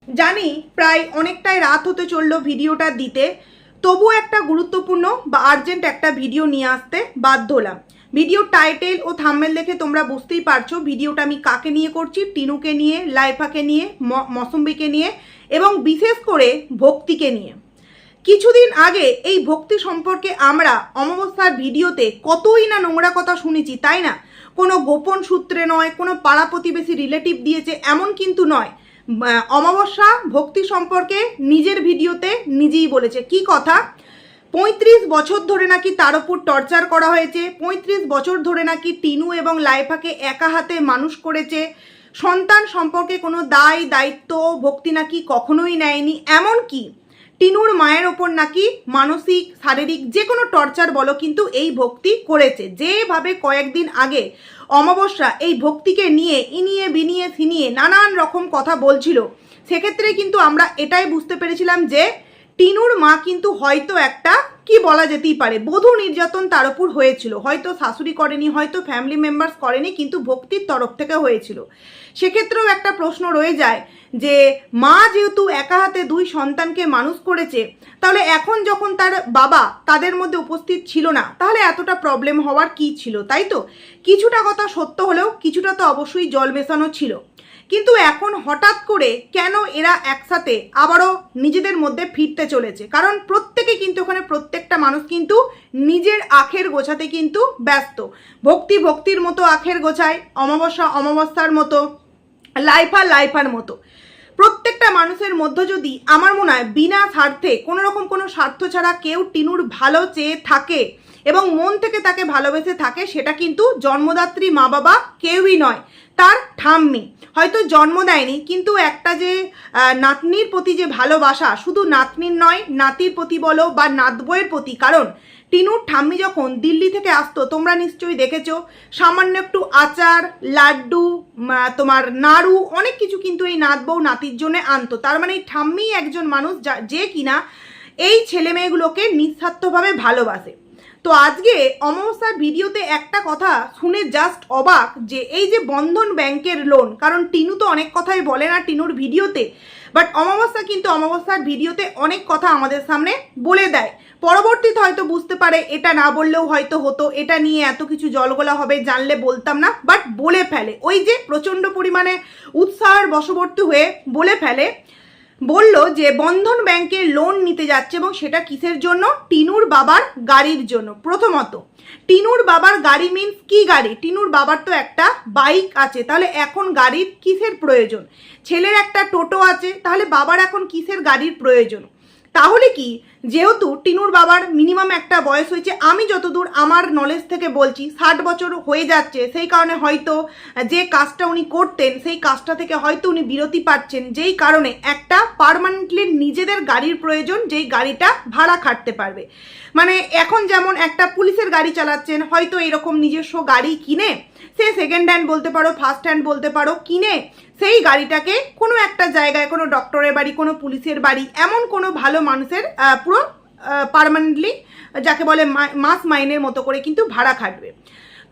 জানি প্রায় অনেকটাই রাত হতে চললো ভিডিওটা দিতে, তবু একটা গুরুত্বপূর্ণ বা আর্জেন্ট একটা ভিডিও নিয়ে আসতে বাধ্য হলাম। ভিডিও টাইটেল ও থাম্বনেল দেখে তোমরা বুঝতেই পারছো ভিডিওটা আমি কাকে নিয়ে করছি। টিনুকে নিয়ে, লাইফাকে নিয়ে, মৌসুমীকে নিয়ে এবং বিশেষ করে ভক্তিকে নিয়ে। কিছুদিন আগে এই ভক্তি সম্পর্কে আমরা অমাবস্যার ভিডিওতে কতই না নোংরা কথা শুনেছি, তাই না? কোনো গোপন সূত্রে নয়, কোনো পাড়া প্রতিবেশী রিলেটিভ দিয়েছে এমন কিন্তু নয়। অমাবস্যা ভক্তি সম্পর্কে নিজের ভিডিওতে নিজেই বলেছে। কি কথা? 35 বছর ধরে নাকি তার উপর টর্চার করা হয়েছে, 35 বছর ধরে নাকি টিনু এবং লাইফাকে একা হাতে মানুষ করেছে, সন্তান সম্পর্কে কোনো দায়িত্ব ভক্তি নাকি কখনোই নেয়নি, এমনকি টিনুর মায়ের ওপর নাকি মানসিক শারীরিক যে কোনো টর্চার বলো কিন্তু এই ভক্তি করেছে। যেভাবে কয়েকদিন আগে অমাবস্যা এই ভক্তিকে নিয়ে ইনিয়ে বিনিয়ে ফিনিয়ে নানান রকম কথা বলছিল, সেক্ষেত্রে কিন্তু আমরা এটাই বুঝতে পেরেছিলাম যে টিনুর মা কিন্তু হয়তো একটা কি বলা যেতেই পারে বধূ নির্যাতন তার উপর হয়েছিল। হয়তো শাশুড়ি করেনি, হয়তো ফ্যামিলি মেম্বার্স করেনি, কিন্তু ভক্তির তরফ থেকে হয়েছিল। সেক্ষেত্রেও একটা প্রশ্ন রয়ে যায় যে মা যেহেতু একা হাতে 2 সন্তানকে মানুষ করেছে, তাহলে এখন যখন তার বাবা তাদের মধ্যে উপস্থিত ছিল না, তাহলে এতটা প্রবলেম হওয়ার কি ছিল, তাই তো? কিছুটা কথা সত্য হলেও কিছুটা তো অবশ্যই জল মেশানো ছিল। কিন্তু এখন হঠাৎ করে কেন এরা একসাথে আবারও নিজেদের মধ্যে ফিরতে চলেছে? কারণ প্রত্যেকে কিন্তু ওখানে প্রত্যেকটা মানুষ কিন্তু নিজের আখের গোছাতে কিন্তু ব্যস্ত। ভক্তি ভক্তির মতো আখের গোছায়, অমাবস্যা অমাবস্যার মতো, লাইফা লাইফার মতো। প্রত্যেকটা মানুষের মধ্যে যদি আমার মনে হয় বিনা স্বার্থে কোনো রকম কোনো স্বার্থ ছাড়া কেউ টিনুর ভালো চেয়ে থাকে এবং মন থেকে তাকে ভালোবেসে থাকে, সেটা কিন্তু জন্মদাত্রী মা বাবা কেউই নয়, তার ঠাম্মি। হয়তো জন্ম দেয়নি, কিন্তু একটা যে নাতনির প্রতি যে ভালোবাসা, শুধু নাতনির নয়, নাতির প্রতি বলো বা নাতবইয়ের প্রতি। কারণ টিনুর ঠাম্মি যখন দিল্লি থেকে আসতো, তোমরা নিশ্চয়ই দেখেছো, সামান্য একটু আচার, লাড্ডু, তোমার নাড়ু, অনেক কিছু কিন্তু এই নাতবউ নাতির জন্য আনতো। তার মানে এই ঠাম্মি একজন মানুষ যে কিনা এই ছেলে মেয়েগুলোকে নিঃস্বার্থভাবে ভালোবাসে। তো আজকে অমাবস্যার ভিডিওতে একটা কথা শুনে জাস্ট অবাক, যে এই যে বন্ধন ব্যাংকের লোন, কারণ টিনু তো অনেক কথাই বলে না টিনুর ভিডিওতে, বাট অমাবস্যা কিন্তু অমাবস্যার ভিডিওতে অনেক কথা আমাদের সামনে বলে দেয়। পরবর্তীতে হয়তো বুঝতে পারে এটা না বললেও হয়তো হতো, এটা নিয়ে এত কিছু জলগোলা হবে, জানলে বলতাম না, বাট বলে ফেলে। ওই যে প্রচণ্ড পরিমাণে উৎসাহের বশবর্তী হয়ে বলে ফেলে। বলল যে বন্ধন ব্যাংকে লোন নিতে যাচ্ছে, এবং সেটা কিসের জন্য? টিনুর বাবার গাড়ির জন্য। প্রথমত টিনুর বাবার গাড়ি মিন্স কি গাড়ি? টিনুর বাবার তো একটা বাইক আছে, তাহলে এখন গাড়ির কিসের প্রয়োজন? ছেলের একটা টোটো আছে, তাহলে বাবার এখন কিসের গাড়ির প্রয়োজন? তাহলে কি, যেহেতু টিনুর বাবার মিনিমাম একটা বয়স হয়েছে, আমি যতদূর আমার নলেজ থেকে বলছি 60 বছর হয়ে যাচ্ছে, সেই কারণে হয়তো যে কাজটা উনি করতেন সেই কাজটা থেকে হয়তো উনি বিরতি পাচ্ছেন, যেই কারণে একটা পার্মানেন্টলি নিজেদের গাড়ির প্রয়োজন, যেই গাড়িটা ভাড়া খাটতে পারবে। মানে এখন যেমন একটা পুলিশের গাড়ি চালাচ্ছেন, হয়তো এরকম নিজস্ব গাড়ি কিনে, সে সেকেন্ড হ্যান্ড বলতে পারো, ফার্স্ট হ্যান্ড বলতে পারো, কিনে সেই গাড়িটাকে কোনো একটা জায়গায়, কোনো ডক্টরের বাড়ি, কোনো পুলিশের বাড়ি, এমন কোনো ভালো মানুষের পুরো পার্মানেন্টলি, যাকে বলে মাস মাইনের মতো করে কিন্তু ভাড়া খাটবে।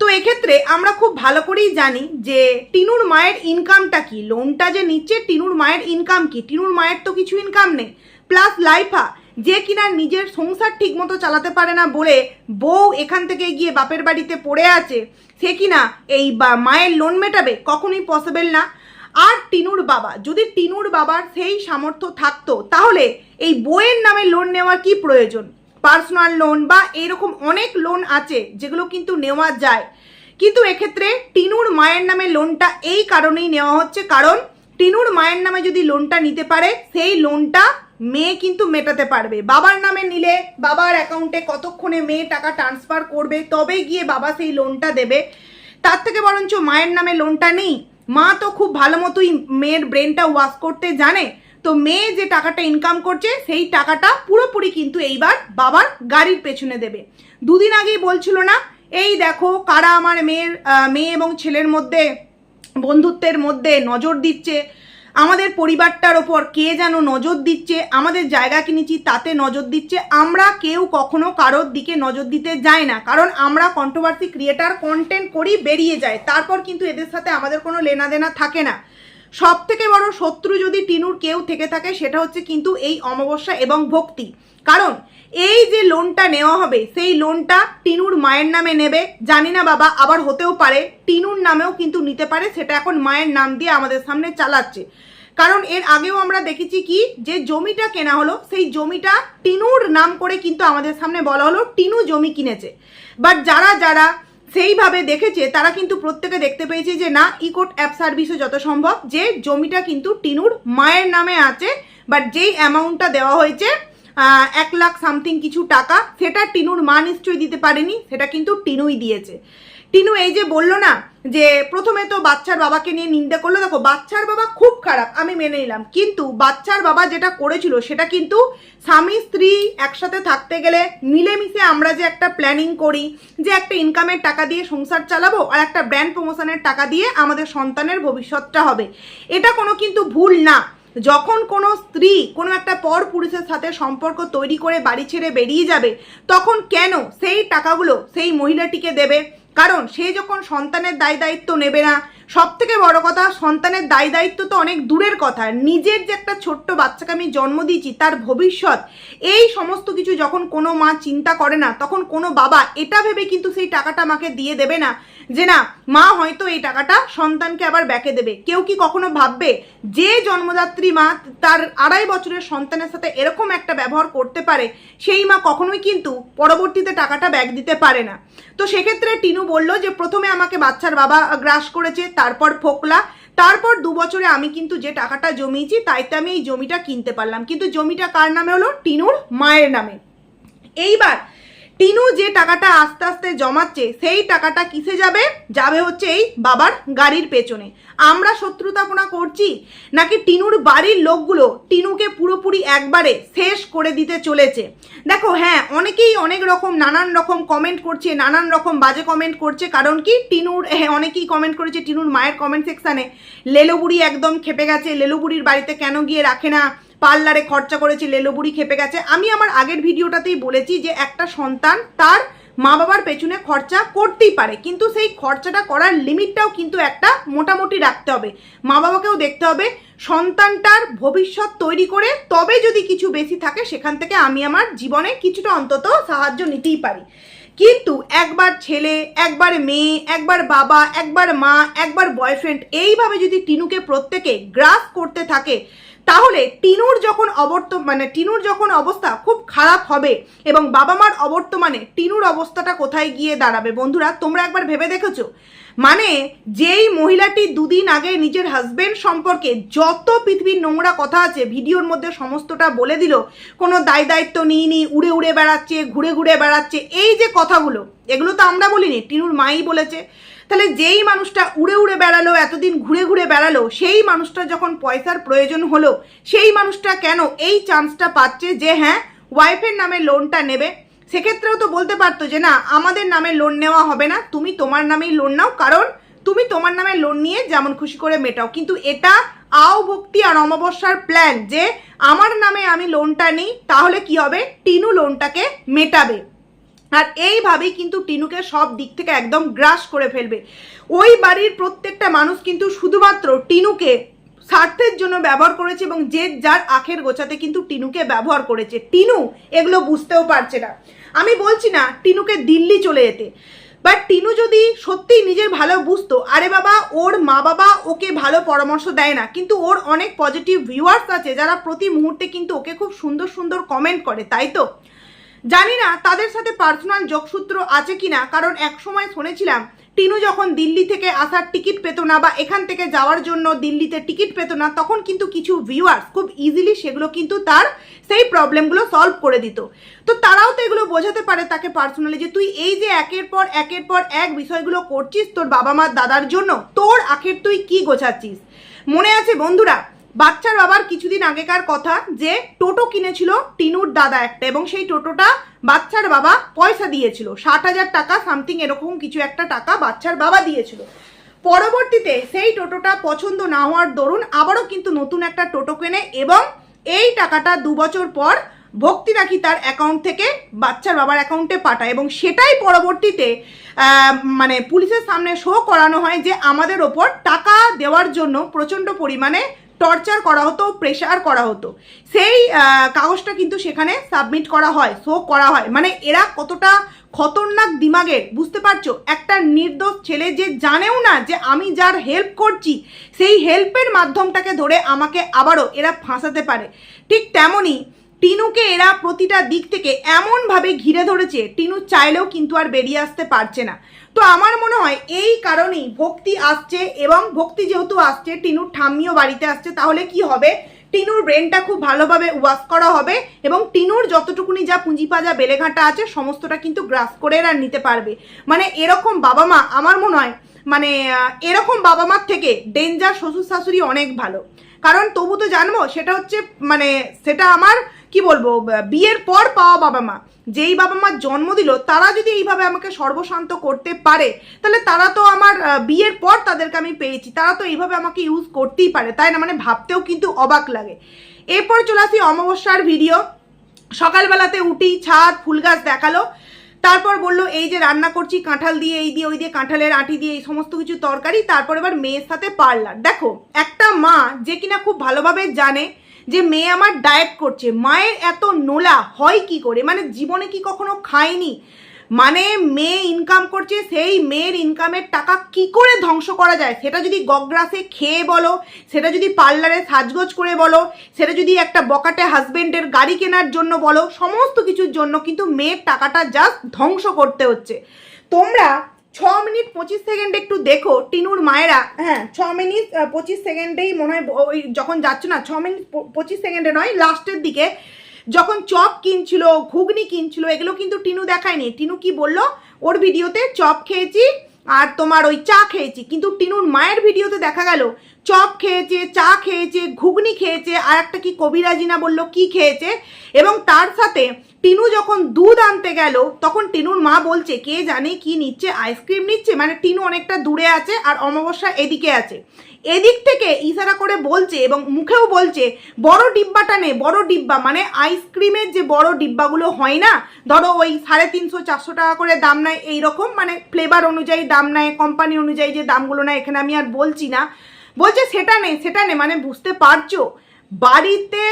তো এক্ষেত্রে আমরা খুব ভালো করেই জানি যে টিনুর মায়ের ইনকামটা কি। লোনটা যে নিচ্ছে, টিনুর মায়ের ইনকাম কি? টিনুর মায়ের তো কিছু ইনকাম নেই। প্লাস লাইফা, যে কিনা নিজের সংসার ঠিক মতো চালাতে পারে না বলে বউ এখান থেকে গিয়ে বাপের বাড়িতে পড়ে আছে, সে কিনা এই মায়ের লোন মেটাবে? কখনোই পসিবল না। আর টিনুর বাবা, যদি টিনুর বাবার সেই সামর্থ্য থাকতো, তাহলে এই বইয়ের নামে লোন নেওয়ার কি প্রয়োজন? পার্সোনাল লোন বা এরকম অনেক লোন আছে যেগুলো কিন্তু নেওয়া যায়, কিন্তু এক্ষেত্রে টিনুর মায়ের নামে লোনটা এই কারণেই নেওয়া হচ্ছে, কারণ টিনুর মায়ের নামে যদি লোনটা নিতে পারে, সেই লোনটা মেয়ে কিন্তু মেটাতে পারবে। বাবার নামে নিলে বাবার অ্যাকাউন্টে কতক্ষণে মেয়ে টাকা ট্রান্সফার করবে, তবে গিয়ে বাবা সেই লোনটা দেবে। তার থেকে বরঞ্চ মায়ের নামে লোনটা নেই, মা তো খুব ভালো মতোই মেয়ের ব্রেনটা ওয়াশ করতে জানে, তো মেয়ে যে টাকাটা ইনকাম করছে সেই টাকাটা পুরোপুরি কিন্তু এইবার বাবার গাড়ির পেছনে দেবে। দুদিন আগেই বলছিল না, এই দেখো কারা আমার মেয়ে এবং ছেলের মধ্যে বন্ধুত্বের মধ্যে নজর দিচ্ছে, আমাদের পরিবারটার ওপর কে যেন নজর দিচ্ছে, আমাদের জায়গা কিনেছি তাতে নজর দিচ্ছে। আমরা কেউ কখনো কারোর দিকে নজর দিতে যাই না, কারণ আমরা কন্ট্রোভার্সি ক্রিয়েটার, কন্টেন্ট করি, বেরিয়ে যায়, তারপর কিন্তু এদের সাথে আমাদের কোনো লেনাদেনা থাকে না। সব থেকে বড় শত্রু যদি টিনুর কেউ থেকে থাকে সেটা হচ্ছে কিন্তু এই অমাবস্যা এবং ভক্তি। কারণ এই যে লোনটা নেওয়া হবে সেই লোনটা টিনুর মায়ের নামে নেবে, জানি না বাবা, আবার হতেও পারে টিনুর নামেও কিন্তু নিতে পারে, সেটা এখন মায়ের নাম দিয়ে আমাদের সামনে চালাচ্ছে। কারণ এর আগেও আমরা দেখেছি কি যে জমিটা কেনা হলো সেই জমিটা টিনুর নাম করে কিন্তু আমাদের সামনে বলা হলো টিনু জমি কিনেছে। বাট যারা যারা সেইভাবে দেখেছে তারা কিন্তু প্রত্যেকে দেখতে পেয়েছে যে না, ইকোট অ্যাপ সার্ভিসে যত সম্ভব যে জমিটা কিন্তু টিনুর মায়ের নামে আছে, বাট যেই অ্যামাউন্টটা দেওয়া হয়েছে 1 লাখ সামথিং কিছু টাকা, সেটা টিনুর মা নিশ্চয়ই দিতে পারেনি, সেটা কিন্তু টিনুই দিয়েছে। টিনু এই যে বললো না যে প্রথমে তো বাচ্চার বাবাকে নিয়ে নিন্দা করলো, দেখো বাচ্চার বাবা খুব খারাপ আমি মেনে নিলাম, কিন্তু বাচ্চার বাবা যেটা করেছিল সেটা কিন্তু স্বামী স্ত্রী একসাথে থাকতে গেলে মিলেমিশে আমরা যে একটা প্ল্যানিং করি যে একটা ইনকামের টাকা দিয়ে সংসার চালাবো আর একটা ব্র্যান্ড প্রমোশনের টাকা দিয়ে আমাদের সন্তানের ভবিষ্যৎটা হবে, এটা কোনো কিন্তু ভুল না। যখন কোনো স্ত্রী কোনো একটা পর পুরুষের সাথে সম্পর্ক তৈরি করে বাড়ি ছেড়ে বেরিয়ে যাবে তখন কেন সেই টাকাগুলো সেই মহিলাটিকে দেবে? কারণ সে যখন সন্তানের দায় দায়িত্ব নেবে না, সব থেকে বড় কথা সন্তানের দায় দায়িত্ব তো অনেক দূরের কথা, নিজের যে একটা ছোট্ট বাচ্চাকে আমি জন্ম দিয়েছি তার ভবিষ্যৎ, এই সমস্ত কিছু যখন কোনো মা চিন্তা করে না তখন কোনো বাবা এটা ভেবে কিন্তু সেই টাকাটা আমাকে দিয়ে দেবে না যে না মা হয়তো এই টাকাটা সন্তানকে আবার ব্যাকে দেবে। কেউ কি কখনো ভাববে যে জন্মদাত্রী মা তার 2.5 বছরের সন্তানের সাথে এরকম একটা ব্যবহার করতে পারে, সেই মা কখনোই কিন্তু পরবর্তীতে টাকাটা ব্যাক দিতে পারে না। তো সেক্ষেত্রে টিনু বললো যে প্রথমে আমাকে বাচ্চার বাবা গ্রাস করেছে, তারপর ফোকলা, তারপর 2 বছরে আমি কিন্তু যে টাকাটা জমিয়েছি তাইতে আমি এই জমিটা কিনতে পারলাম, কিন্তু জমিটা কার নামে হলো? টিনুর মায়ের নামে। এইবার টিনু যে টাকাটা আস্তে আস্তে জমাচ্ছে সেই টাকাটা কিসে যাবে? যাবে হচ্ছে এই বাবার গাড়ির পেছনে। আমরা শত্রুতাপনা করছি নাকি টিনুর বাড়ির লোকগুলো টিনুকে পুরোপুরি একবারে শেষ করে দিতে চলেছে? দেখো হ্যাঁ, অনেকেই অনেক রকম নানান রকম কমেন্ট করছে, নানান রকম বাজে কমেন্ট করছে। কারণ কি টিনুর অনেকেই কমেন্ট করেছে টিনুর মায়ের কমেন্ট সেকশানে, লেলোবুড়ি একদম খেপে গেছে, লেলোবুড়ির বাড়িতে কেন গিয়ে রাখে না, পার্লারে খরচা করেছে, লেলোবুড়ি খেপে গেছে। আমি আমার আগের ভিডিওটাতেই বলেছি যে একটা সন্তান তার মা বাবার পেছনে খরচা করতেই পারে, কিন্তু সেই খরচাটা করার লিমিটটাও কিন্তু একটা মোটামুটি রাখতে হবে। মা বাবাকেও দেখতে হবে সন্তানটার ভবিষ্যৎ তৈরি করে তবে যদি কিছু বেশি থাকে সেখান থেকে আমি আমার জীবনে কিছুটা অন্তত সাহায্য নিতেই পারি। কিন্তু একবার ছেলে, একবার মেয়ে, একবার বাবা, একবার মা, একবার বয়ফ্রেন্ড, এইভাবে যদি টিনুকে প্রত্যেকে গ্রাস করতে থাকে তাহলে টিনুর যখন অবস্থা খুব খারাপ হবে এবং বাবা মার অবর্তমানে টিনুর অবস্থাটা কোথায় গিয়ে দাঁড়াবে? বন্ধুরা তোমরা একবার ভেবে দেখেছো? মানে যেই মহিলাটি 2 দিন আগে নিজের হাজবেন্ড সম্পর্কে যত পৃথিবীর নোংরা কথা আছে ভিডিওর মধ্যে সমস্তটা বলে দিল, কোনো দায় দায়িত্ব নিইনি, উড়ে উড়ে বেড়াচ্ছে, ঘুরে ঘুরে বেড়াচ্ছে, এই যে কথাগুলো এগুলো তো আমরা বলিনি, টিনুর মাই বলেছে। তাহলে যেই মানুষটা উড়ে উড়ে বেড়ালো, এতদিন ঘুরে ঘুরে বেড়ালো, সেই মানুষটা যখন পয়সার প্রয়োজন হলো সেই মানুষটা কেন এই চান্সটা পাচ্ছে যে হ্যাঁ ওয়াইফের নামে লোনটা নেবে? সেক্ষেত্রেও তো বলতে পারতো যে না আমাদের নামে লোন নেওয়া হবে না, তুমি তোমার নামেই লোন নাও, কারণ তুমি তোমার নামে লোন নিয়ে যেমন খুশি করে মেটাও। কিন্তু এটা আও ভক্তি আর অমাবস্যার প্ল্যান যে আমার নামে আমি লোনটা নিই, তাহলে কি হবে? টিনু লোনটাকে মেটাবে। আর এইভাবেই কিন্তু টিনুকে সব দিক থেকে একদম গ্রাস করে ফেলবে। ওই বাড়ির প্রত্যেকটা মানুষ কিন্তু শুধুমাত্র টিনুকে স্বার্থের জন্য ব্যবহার করেছে এবং যে যার আখের গোছাতে কিন্তু টিনুকে ব্যবহার করেছে। টিনু এগুলো বুঝতেও পারছে না। আমি বলছি না টিনুকে দিল্লি চলে যেতে, বাট টিনু যদি সত্যিই নিজের ভালো বুঝতো, আরে বাবা ওর মা বাবা ওকে ভালো পরামর্শ দেয় না, কিন্তু ওর অনেক পজিটিভ ভিউয়ার্স আছে যারা প্রতি মুহূর্তে কিন্তু ওকে খুব সুন্দর সুন্দর কমেন্ট করে, তাই তো? জানি না তাদের সাথে পার্সোনাল যোগসূত্র আছে কিনা, কারণ এক সময় শুনেছিলাম টিনু যখন দিল্লি থেকে আসার টিকিট পেত না বা এখান থেকে যাওয়ার জন্য দিল্লিতে টিকিট পেত না, তখন কিন্তু কিছু ভিউয়ার্স খুব ইজিলি সেগুলো কিন্তু তার সেই প্রবলেমগুলো সলভ করে দিত। তো তারাও তো এগুলো বোঝাতে পারে তাকে পার্সোনালি যে তুই এই যে একের পর এক বিষয়গুলো করছিস তোর বাবা মার দাদার জন্য, তোর আখের তুই কি গোছাচ্ছিস? মনে আছে বন্ধুরা বাচ্চার বাবার কিছুদিন আগেকার কথা যে টোটো কিনেছিল টিনুর দাদা একটা, এবং সেই টোটোটা বাচ্চার বাবা পয়সা দিয়েছিল 60,000 টাকা সামথিং, এরকম কিছু একটা টাকা বাচ্চার বাবা দিয়েছিল। পরবর্তীতে সেই টোটোটা পছন্দ না হওয়ার দরুন আবারও কিন্তু নতুন একটা টোটো কেনে এবং এই টাকাটা 2 বছর পর ভক্তি নাকি তার অ্যাকাউন্ট থেকে বাচ্চার বাবার অ্যাকাউন্টে পাঠায়, এবং সেটাই পরবর্তীতে মানে পুলিশের সামনে শো করানো হয় যে আমাদের ওপর টাকা দেওয়ার জন্য প্রচণ্ড পরিমাণে টর্চার করা হতো, প্রেশার করা হতো। সেই কাগজটা কিন্তু সেখানে সাবমিট করা হয়, শো করা হয়। মানে এরা কতটা খতরনাক দিমাগের বুঝতে পারছো? একটা নির্দোষ ছেলে যে জানেও না যে আমি যার হেল্প করছি সেই হেল্পের মাধ্যমটাকে ধরে আমাকে আবারও এরা ফাঁসাতে পারে। ঠিক তেমনই টিনুকে এরা প্রতিটা দিক থেকে এমনভাবে ঘিরে ধরেছে, টিনু চাইলেও কিন্তু আর বেরিয়ে আসতে পারছে না। তো আমার মনে হয় এই কারণেই ভক্তি আসছে, এবং ভক্তি যেহেতু আসছে, টিনুর ঠাম্মিও বাড়িতে আসছে, তাহলে কি হবে, টিনুর ব্রেনটা খুব ভালোভাবে ওয়াশ করা হবে, এবং টিনুর যতটুকুনি যা পুঁজি পাজা বেলেঘাটা আছে সমস্তটা কিন্তু গ্রাস করে এরা নিতে পারবে। মানে এরকম বাবা মা, আমার মনে হয় মানে এরকম বাবা মার থেকে ডেঞ্জার শ্বশুর শাশুড়ি অনেক ভালো। কারণ তবু তো জানবো সেটা হচ্ছে মানে সেটা আমার কি বলবো বিয়ের পর পাওয়া বাবা মা। যেই বাবা মা জন্ম দিল তারা যদি এইভাবে আমাকে সর্বশান্ত করতে পারে, তাহলে তারা তো আমার বিয়ের পর তাদেরকে আমি পেয়েছি, তারা তো এইভাবে আমাকে ইউজ করতেই পারে, তাই না? মানে ভাবতেও কিন্তু অবাক লাগে। এরপর চলে আসি অমাবস্যার ভিডিও। সকালবেলাতে উঠি, ছাদ ফুল গাছ দেখালো, তারপর বললো এই যে রান্না করছি কাঁঠাল দিয়ে, এই দিয়ে ওই দিয়ে, কাঁঠালের আঁটি দিয়ে, এই সমস্ত কিছু তরকারি। তারপর এবার মেয়ের সাথে পার্লার। দেখো একটা মা যে কিনা খুব ভালোভাবে জানে যে মেয়ে আমার ডায়েট করছে, মায়ের এত নোলা হয় কি করে? মানে জীবনে কি কখনো খায়নি? মানে মেয়ে ইনকাম করছে, সেই মেয়ের ইনকামের টাকা কি করে ধ্বংস করা যায়, সেটা যদি গগ্রাসে খেয়ে বলো, সেটা যদি পার্লারে সাজগোজ করে বলো, সেটা যদি একটা বকাটে হাজবেন্ডের গাড়ি কেনার জন্য বলো, সমস্ত কিছুর জন্য কিন্তু মেয়ের টাকাটা জাস্ট ধ্বংস করতে হচ্ছে। তোমরা 6 মিনিট 25 সেকেন্ড একটু দেখো টিনুর মায়েরা, হ্যাঁ 6 মিনিট 25 সেকেন্ডেই মনে হয় ওই যখন যাচ্ছ না, 6 মিনিট 25 সেকেন্ডে নয়, লাস্টের দিকে যখন চপ কিনছিল, ঘুগনি কিনছিল, এগুলো কিন্তু টিনু দেখায়নি। টিনু কি বললো ওর ভিডিওতে, চপ খেয়েছি আর তোমার ওই চা খেয়েছি, কিন্তু টিনুর মায়ের ভিডিওতে দেখা গেল চপ খেয়েছে, চা খেয়েছে, ঘুগনি খেয়েছে, আর একটা কি কবিরাজিনা বললো কি খেয়েছে। এবং তার সাথে টিনু যখন দুধ আনতে গেল তখন টিনুর মা বলছে কে জানে কি নিচ্ছে, আইসক্রিম নিচ্ছে। মানে টিনু অনেকটা দূরে আছে আর অমাবস্যা এদিকে আছে, এদিক থেকে ইশারা করে বলছে এবং মুখেও বলছে বড় ডিব্বাটা নে, বড় ডিব্বা। মানে আইসক্রিমের যে বড় ডিব্বাগুলো হয় না, ধরো ওই 350-400 টাকা করে দাম নেয়, এইরকম মানে ফ্লেভার অনুযায়ী দাম নেয়, কোম্পানি অনুযায়ী যে দামগুলো নেয়, এখানে আমি আর বলছি না। বলছে সেটা নেই, সেটা নেই। মানে বুঝতে পারছো বাড়িতে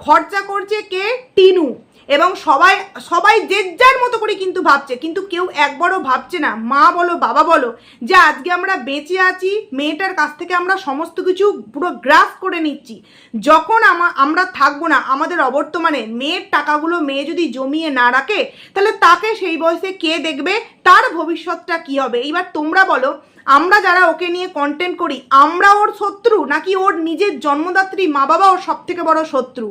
খরচা করছে কে? টিনু। এবং সবাই সবাই যে যার মতো করে কিন্তু ভাবছে, কিন্তু কেউ একবারও ভাবছে না, মা বলো বাবা বলো, যে আজকে আমরা বেঁচে আছি, মেয়েটার কাছ থেকে আমরা সমস্ত কিছু পুরো গ্রাস করে নিচ্ছি। যখন আমরা থাকবো না, আমাদের অবর্তমানে মেয়ের টাকাগুলো মেয়ে যদি জমিয়ে না রাখে, তাহলে তাকে সেই বয়সে কে দেখবে, তার ভবিষ্যৎটা কি হবে? এইবার তোমরা বলো, আমরা যারা ওকে নিয়ে কন্টেন্ট করি, আমরা ওর শত্রু নাকি ওর নিজের জন্মদাত্রী মা বাবা ওর সব থেকে বড় শত্রু?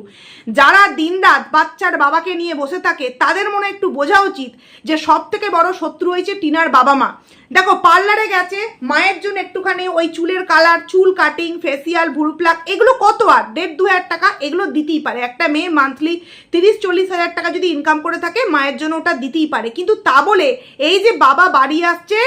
যারা দিনরাত বাচ্চার বাবাকে নিয়ে বসে থাকে তাদের মনে একটু বোঝা উচিত যে সব থেকে বড় শত্রু হয়েছে টিনার বাবা মা। দেখো পার্লারে গেছে, মায়ের জন্য একটুখানি ওই চুলের কালার, চুল কাটিং, ফেসিয়াল, ভুরু প্লাক, এগুলো কত আর 1,500-2,000 টাকা এগুলো দিতেই পারে। একটা মেয়ে মান্থলি 30-40 হাজার টাকা যদি ইনকাম করে থাকে, মায়ের জন্য ওটা দিতেই পারে। কিন্তু তা বলে এই যে বাবা বাড়ি আসছে,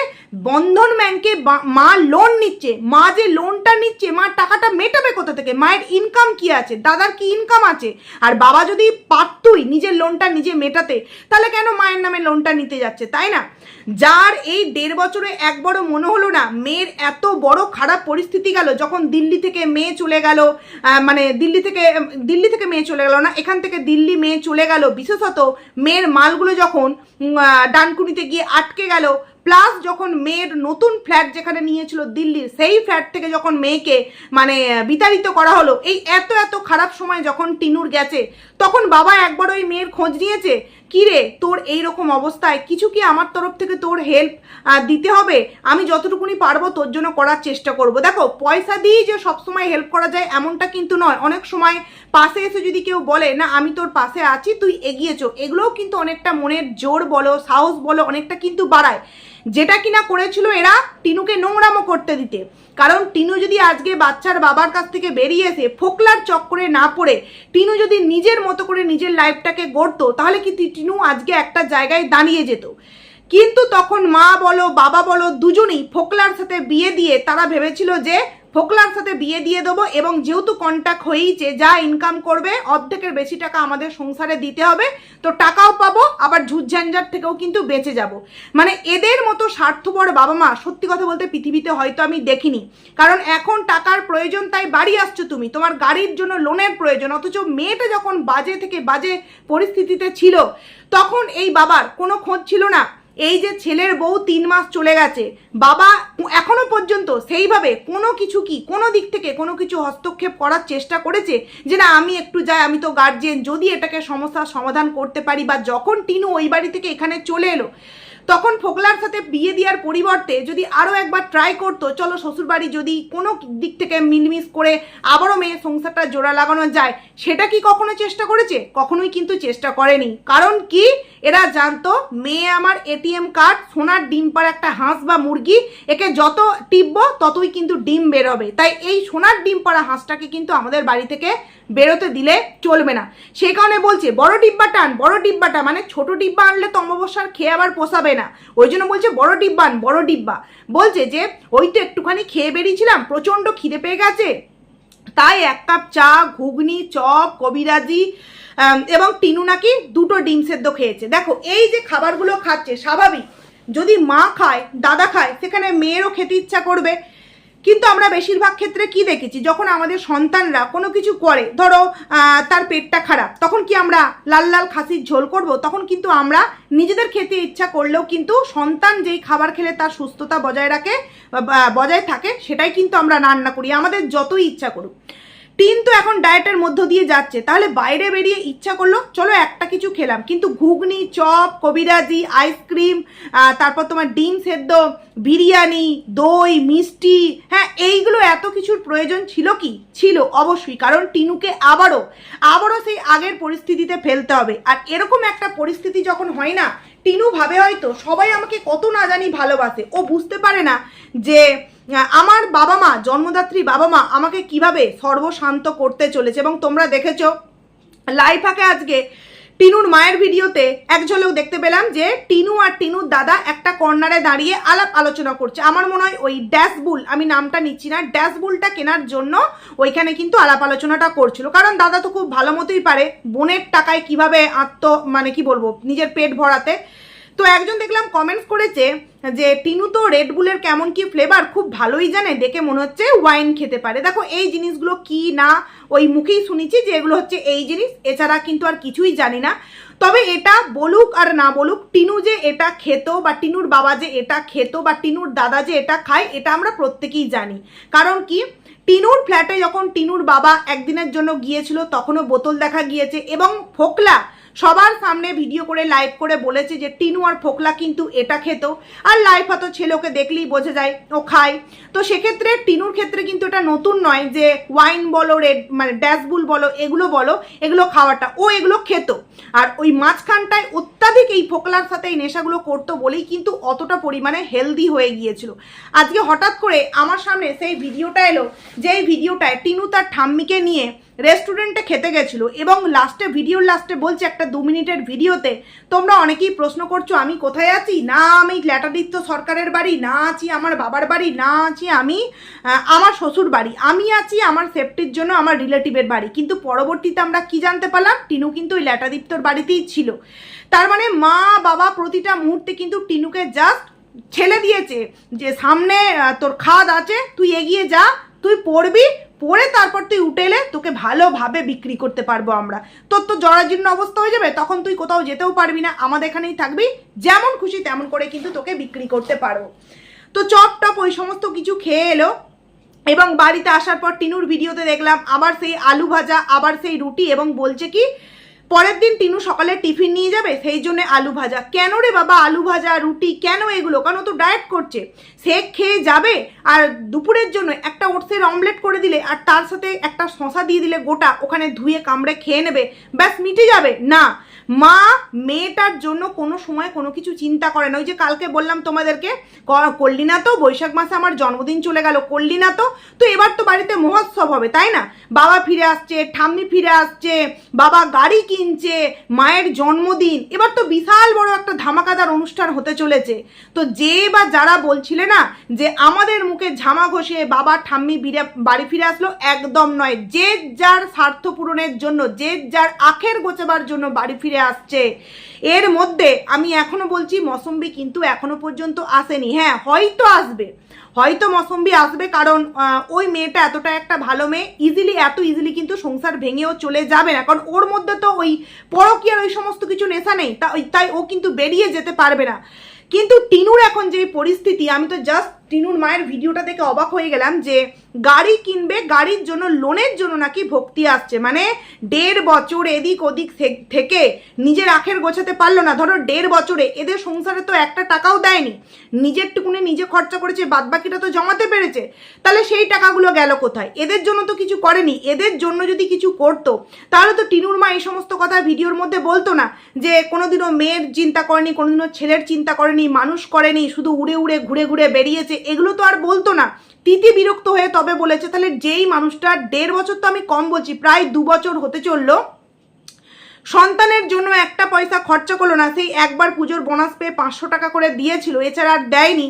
বন্ধন ব্যাংকে মা লোন নিচ্ছে, মা যে লোনটা নিচ্ছে, মার টাকাটা মেটাবে কোথা থেকে? মায়ের ইনকাম কি আছে, দাদার কি ইনকাম আছে? আর বাবা যদি পারতই নিজের লোনটা নিজে মেটাতে, তাহলে কেন মায়ের নামে লোনটা নিতে যাচ্ছে, তাই না? যার এই 1.5 বছরে একবারও মনে হলো না মেয়ের এত বড় খারাপ পরিস্থিতি গেল, যখন দিল্লি থেকে মেয়ে চলে গেল, মানে দিল্লি থেকে মেয়ে চলে গেল না, এখান থেকে দিল্লি মেয়ে চলে গেল, বিশেষত মেয়ের মালগুলো যখন ডানকুনিতে গিয়ে আটকে গেল, প্লাস যখন মেয়ের নতুন ফ্ল্যাট যেখানে নিয়েছিল দিল্লির, সেই ফ্ল্যাট থেকে যখন মেয়েকে মানে বিতাড়িত করা হলো, এই এত খারাপ সময় যখন টিনুর গেছে, তখন বাবা একবার ওই মেয়ের খোঁজ নিয়েছে, কি রে তোর এইরকম অবস্থায়, কিছু কি আমার তরফ থেকে তোর হেল্প দিতে হবে? আমি যতটুকুনি পারবো তোর জন্য করার চেষ্টা করব। দেখো পয়সা দিয়ে যে সবসময় হেল্প করা যায় এমনটা কিন্তু নয়। অনেক সময় পাশে এসে যদি কেউ বলে না আমি তোর পাশে আছি, তুই এগিয়ে চো, এগুলোও কিন্তু অনেকটা মনের জোর বলো, সাহস বলো, অনেকটা কিন্তু বাড়ায়। যেটা কিনা করেছিল এরা টিনুকে নোংরামো করতে দিতে। কারণ টিনু যদি আজকে বাচ্চার বাবার কাছ থেকে বেরিয়ে এসে ফোকলার চক্করে না পড়ে টিনু যদি নিজের মতো করে নিজের লাইফটাকে গড়তো, তাহলে কি টিনু আজকে একটা জায়গায় দাঁড়িয়ে যেত। কিন্তু তখন মা বলো বাবা বলো দুজনেই ফোকলার সাথে বিয়ে দিয়ে তারা ভেবেছিল যে ফোকলার সাথে বিয়ে দিয়ে দেবো, এবং যেহেতু কন্ট্যাক্ট হয়েইছে, যা ইনকাম করবে অর্ধেকের বেশি টাকা আমাদের সংসারে দিতে হবে, তো টাকাও পাবো, আবার ঝুটঝঞ্ঝাট থেকেও কিন্তু বেঁচে যাব। মানে এদের মতো স্বার্থপর বাবা মা সত্যি কথা বলতে পৃথিবীতে হয়তো আমি দেখিনি। কারণ এখন টাকার প্রয়োজন, তাই বাড়ি আসছো তুমি, তোমার গাড়ির জন্য লোনের প্রয়োজন, অথচ মেয়েটা যখন বাজে থেকে বাজে পরিস্থিতিতে ছিল তখন এই বাবার কোনো খোঁজ ছিল না। এই যে ছেলের বউ 3 মাস চলে গেছে, বাবা এখনো পর্যন্ত সেইভাবে কোনো কিছু কোনো দিক থেকে কোনো কিছু হস্তক্ষেপ করার চেষ্টা করেছে যে না আমি একটু যাই, আমি তো গার্জিয়ান, যদি এটাকে সমস্যার সমাধান করতে পারি। বা যখন টিনু ওই বাড়ি থেকে এখানে চলে এলো তখন ফোকলার সাথে বিয়ে দেওয়ার পরিবর্তে যদি আরও একবার ট্রাই করতো, চলো শ্বশুরবাড়ি যদি কোনো দিক থেকে মিলমিশ করে আবারও মেয়ের সংসারটা জোড়া লাগানো যায়, সেটা কি কখনো চেষ্টা করেছে? কখনোই কিন্তু চেষ্টা করেনি। কারণ কি, এরা জানতো মেয়ে আমার এটিএম কার্ড, সোনার ডিম পাড়া একটা হাঁস বা মুরগি, একে যত টিপবো ততই কিন্তু ডিম বেরোবে। তাই এই সোনার ডিম পাড়া হাঁসটাকে কিন্তু আমাদের বাড়ি থেকে বেরোতে দিলে চলবে না। সেই কারণে বলছে বড় ডিব্বাটা আন, বড় ডিব্বাটা, মানে ছোট ডিব্বা আনলে তো অমাবস্যার খেয়ে আবার পোষাবে না, ওই জন্য বলছে বড় ডিব্বা আন, বড় ডিব্বা। বলছে যে ওই তো একটুখানি খেয়ে বেরিয়েছিলাম, প্রচণ্ড খিদে পেয়ে গেছে, তাই 1 কাপ চা, ঘুগনি, চপ, কবিরাজি এবং টিনু নাকি 2টো ডিম সেদ্ধ খেয়েছে। দেখো এই যে খাবারগুলো খাচ্ছে, স্বাভাবিক যদি মা খায়, দাদা খায়, সেখানে মেয়েরও খেতে ইচ্ছা করবে। কিন্তু আমরা বেশিরভাগ ক্ষেত্রে কি দেখেছি, যখন আমাদের সন্তানরা কোনো কিছু করে, ধরো তার পেটটা খারাপ, তখন কি আমরা লাল লাল খাসির ঝোল করব? তখন কিন্তু আমরা নিজেদের খেতে ইচ্ছা করলেও কিন্তু সন্তান যেই খাবার খেলে তার সুস্থতা বজায় থাকে সেটাই কিন্তু আমরা রান্না করি, আমাদের যতই ইচ্ছা করুক। টিন তো এখন ডায়েটের মধ্য দিয়ে যাচ্ছে, তাহলে বাইরে বেরিয়ে ইচ্ছা করলো চলো একটা কিছু খেলাম, কিন্তু ঘুগনি, চপ, কবিরাজি, আইসক্রিম, তারপর তোমার ডিম সেদ্ধ, বিরিয়ানি, দই, মিষ্টি, হ্যাঁ এইগুলো এত কিছুর প্রয়োজন ছিল কি? ছিল অবশ্যই, কারণ টিনুকে আবারও সেই আগের পরিস্থিতিতে ফেলতে হবে। আর এরকম একটা পরিস্থিতি যখন হয় না, টিনু ভাবে হয়তো সবাই আমাকে কত না জানি ভালোবাসে, ও বুঝতে পারে না যে আমার বাবা মা, জন্মদাত্রী বাবা মা আমাকে কিভাবে সর্বশান্ত করতে চলেছে। এবং তোমরা দেখেছো লাইভ ফাঁকে আজকে টিনুর মায়ের ভিডিওতে এক ঝলক দেখতে পেলাম যে টিনু আর টিনুর দাদা একটা কর্নারে দাঁড়িয়ে আলাপ আলোচনা করছে। আমার মনে হয় ওই ড্যাশবুল, আমি নামটা নিচ্ছি না, ড্যাশবুলটা কেনার জন্য ওইখানে কিন্তু আলাপ আলোচনাটা করছিল। কারণ দাদা তো খুব ভালো মতোই পারে বোনের টাকায় কিভাবে মানে কি বলবো নিজের পেট ভরাতে। তো একজন দেখলাম কমেন্টস করেছে যে টিনু তো রেড বুলের কেমন কি ফ্লেভার খুব ভালোই জানে, দেখে মনে হচ্ছে ওয়াইন খেতে পারে। দেখো এই জিনিসগুলো কি না ওই মুখেই শুনেছি যে এগুলো হচ্ছে এই জিনিস, এছাড়া কিন্তু আর কিছুই জানি না। তবে এটা বলুক আর না বলুক, টিনু যে এটা খেত বা টিনুর বাবা যে এটা খেত বা টিনুর দাদা যে এটা খায়, এটা আমরা প্রত্যেকেই জানি। কারণ কি, টিনুর ফ্ল্যাটে যখন টিনুর বাবা একদিনের জন্য গিয়েছিল তখনও বোতল দেখা গিয়েছে, এবং ফোকলা সবার সামনে ভিডিও করে লাইভ করে বলেছে যে টিনু আর ফোকলা কিন্তু এটা খেত। আর লাইভ হয়তো ছেলেকে দেখলেই বোঝা যায় ও খায়। তো সেক্ষেত্রে টিনুর ক্ষেত্রে কিন্তু এটা নতুন নয় যে ওয়াইন বলো, রেড মানে ড্যাশবুল বলো, এগুলো খাওয়াটা, ও এগুলো খেত। আর ওই মাঝখানটায় অত্যাধিক এই ফোকলার সাথে এই নেশাগুলো করতো বলেই কিন্তু অতটা পরিমাণে হেলদি হয়ে গিয়েছিল। আজকে হঠাৎ করে আমার সামনে সেই ভিডিওটা এলো, যেই ভিডিওটায় টিনু তার ঠাম্মিকে নিয়ে রেস্টুরেন্টে খেতে গেছিল, এবং ভিডিওর লাস্টে বলছে একটা 2 মিনিটের ভিডিওতে, তোমরা অনেকেই প্রশ্ন করছো আমি কোথায় আছি, না আমি ল্যাটাদিত্য সরকারের বাড়ি, না আছি আমার বাবার বাড়ি, না আছি আমি আমার শ্বশুর বাড়ি, আমি আছি আমার সেফটির জন্য আমার রিলেটিভের বাড়ি। কিন্তু পরবর্তীতে আমরা কি জানতে পারলাম, টিনু কিন্তু ওই ল্যাটাদিত্যর বাড়িতেই ছিল। তার মানে মা বাবা প্রতিটা মুহূর্তে কিন্তু টিনুকে জাস্ট ছেলে দিয়েছে যে সামনে তোর খাদ আছে, তুই এগিয়ে যা, তুই পড়বি, পরে তারপর তুই উঠে এলে তোকে ভালোভাবে বিক্রি করতে পারবো আমরা। তোর তো জরাজীর্ণ অবস্থা হয়ে যাবে, তখন তুই কোথাও যেতেও পারবি না, আমাদের এখানেই থাকবি, যেমন খুশি তেমন করে কিন্তু তোকে বিক্রি করতে পারবো। তো চপ টপ ওই সমস্ত কিছু খেয়ে এলো, এবং বাড়িতে আসার পর টিনুর ভিডিওতে দেখলাম আবার সেই আলু ভাজা, আবার সেই রুটি, এবং বলছে কি পরের দিন টিনু সকালে টিফিন নিয়ে যাবে, সেই জন্য আলু ভাজা। কেন রে বাবা আলু ভাজা রুটি কেন এগুলো? কারণ ও তো ডায়েট করছে, শেক খেয়ে যাবে, আর দুপুরের জন্য একটা ওটসের অমলেট করে দিলে আর তার সাথে একটা শশা দিয়ে দিলে গোটা, ওখানে ধুয়ে কামড়ে খেয়ে নেবে, ব্যাস মিটে যাবে। না, মা মেয়েটার জন্য কোনো সময় কোনো কিছু চিন্তা করে না। ওই যে কালকে বললাম তোমাদেরকে, করলি না তো, বৈশাখ মাসে আমার জন্মদিন চলে গেল, করলি না তো, তো এবার তো বাড়িতে মহোৎসব হবে, তাই না? বাবা ফিরে আসছে, ঠাম্মি ফিরে আসছে, বাবা গাড়ি কিনছে, মায়ের জন্মদিন, এবার তো বিশাল বড় একটা ধামাকাদার অনুষ্ঠান হতে চলেছে। তো যে বা যারা বলছিলে না যে আমাদের মুখে ঝামা ঘষে বাবা ঠাম্মি বাড়ি ফিরে আসলো, একদম নয়। যে যার স্বার্থ পূরণের জন্য, যে যার আখের গোছাবার জন্য বাড়ি ফিরে আসছে। এর মধ্যে আমি এখনো বলছি মৌসুম্বি কিন্তু এখনো পর্যন্ত আসেনি। হ্যাঁ, হয়তো মৌসুম্বি আসবে, কারণ ওই মেয়েটা এতটা একটা ভালো মেয়ে, এত ইজিলি কিন্তু সংসার ভেঙেও চলে যাবে না, কারণ ওর মধ্যে তো ওই পরকীয়ার ওই সমস্ত কিছু নেশা নেই, তাই ও কিন্তু বেরিয়ে যেতে পারবে না। কিন্তু টিনুর এখন যে পরিস্থিতি, আমি তো জাস্ট টিনুর মায়ের ভিডিওটা দেখে অবাক হয়ে গেলাম যে গাড়ি কিনবে, গাড়ির জন্য লোনের জন্য নাকি ভক্তি আসছে। মানে 1.5 বছর এদিক ওদিক থেকে নিজের আখের গোছাতে পারলো না। ধরো 1.5 বছরে এদের সংসারে তো একটা টাকাও দেয়নি, নিজের টুকুনে নিজে খরচা করেছে, বাদবাকিটা তো জমাতে পেরেছে। তাহলে সেই টাকাগুলো গেল কোথায়? এদের জন্য তো কিছু করেনি। এদের জন্য যদি কিছু করতো তাহলে তো টিনুর মা এই সমস্ত কথা ভিডিওর মধ্যে বলতো না, যে কোনোদিনও মেয়ের চিন্তা করেনি, কোনোদিনও ছেলের চিন্তা করেনি, মানুষ করেনি, শুধু উড়ে উড়ে ঘুরে ঘুরে বেরিয়েছে, এগুলো তো আর বলতো না। তিতি বিরক্ত হয়ে তবে বলেছে। তাহলে যেই মানুষটা 1.5 বছর, তো আমি কম বলছি, প্রায় 2 বছর হতে চললো, সন্তানের জন্য একটা পয়সা খরচা করলো না, সেই একবার পুজোর বোনাস পেয়ে 500 টাকা করে দিয়েছিল, এছাড়া আর দেয়নি।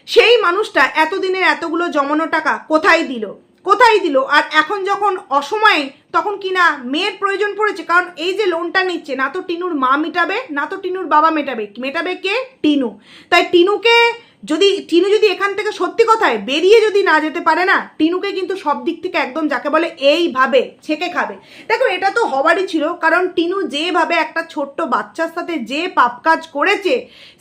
সেই মানুষটা এতদিনের এতগুলো জমানো টাকা কোথায় দিল? আর এখন যখন অসময়ে, তখন কিনা মেয়ের প্রয়োজন পড়েছে, কারণ এই যে লোনটা নিচ্ছে, না তো টিনুর মা মেটাবে, না তো টিনুর বাবা মেটাবে কে? টিনু। তাই টিনু যদি এখান থেকে সত্যি কথায় বেরিয়ে যদি না যেতে পারে না, টিনুকে কিন্তু সব দিক থেকে একদম যাকে বলে এইভাবে ছেঁকে খাবে। দেখো, এটা তো হওয়ারই ছিল, কারণ টিনু যেভাবে একটা ছোট্ট বাচ্চার সাথে যে পাপ কাজ করেছে,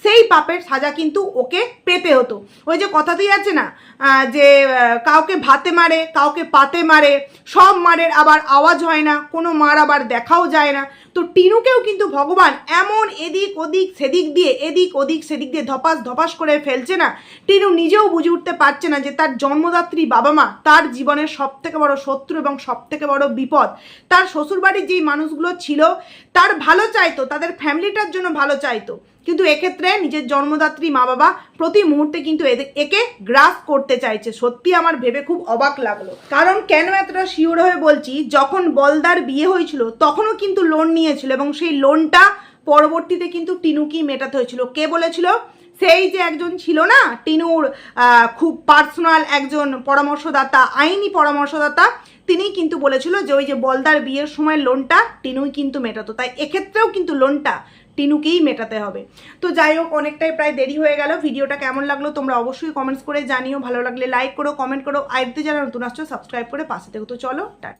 সেই পাপের সাজা কিন্তু ওকে পেতে হতো। ওই যে কথাতেই আছে না, যে কাউকে ভাতে মারে, কাউকে পাতে মারে, সব মারের আবার আওয়াজ হয় না, কোনো মার আবার দেখাও যায় না। তো টিনুকেও কিন্তু ভগবান এমন এদিক ওদিক সেদিক দিয়ে ধপাস করে ফেলছে না, টিনু নিজেও বুঝে উঠতে পারছে না যে তার জন্মদাত্রী বাবা মা তার জীবনের সব থেকে বড় শত্রু এবং সব থেকে বড় বিপদ। তার শ্বশুরবাড়ির যেই মানুষগুলো ছিল তার ভালো চাইতো, তাদের ফ্যামিলিটার জন্য ভালো চাইতো, কিন্তু এক্ষেত্রে নিজের জন্মদাত্রী মা বাবা প্রতি মুহূর্তে কিন্তু একে গ্রাস করতে চাইছে। সত্যি আমার ভেবে খুব অবাক লাগলো। কারণ কেন এতটা শিওর হয়ে বলছি, যখন বলদার বিয়ে হয়েছিল তখনও কিন্তু লোন নিয়েছিল, এবং সেই লোনটা পরবর্তীতে কিন্তু টিনুকেই মেটাতে হয়েছিল। কে বলেছিল? সেই যে একজন ছিল না টিনুর খুব পার্সোনাল একজন পরামর্শদাতা, আইনি পরামর্শদাতা, তিনি কিন্তু বলেছিল যে ওই যে বলদার বিয়ের সময় লোনটা টিনুই কিন্তু মেটাতো। তাই এক্ষেত্রেও কিন্তু লোনটা টিনুকেই মেটাতে হবে। তো যাই হোক, অনেকটাই প্রায় দেরি হয়ে গেল। ভিডিওটা কেমন লাগলো তোমরা অবশ্যই কমেন্টস করে জানিও। ভালো লাগলে লাইক করো, কমেন্ট করো, আইডিতে যারা নতুন আসছো সাবস্ক্রাইব করে পাশে থেকো। তো চলো টাটা।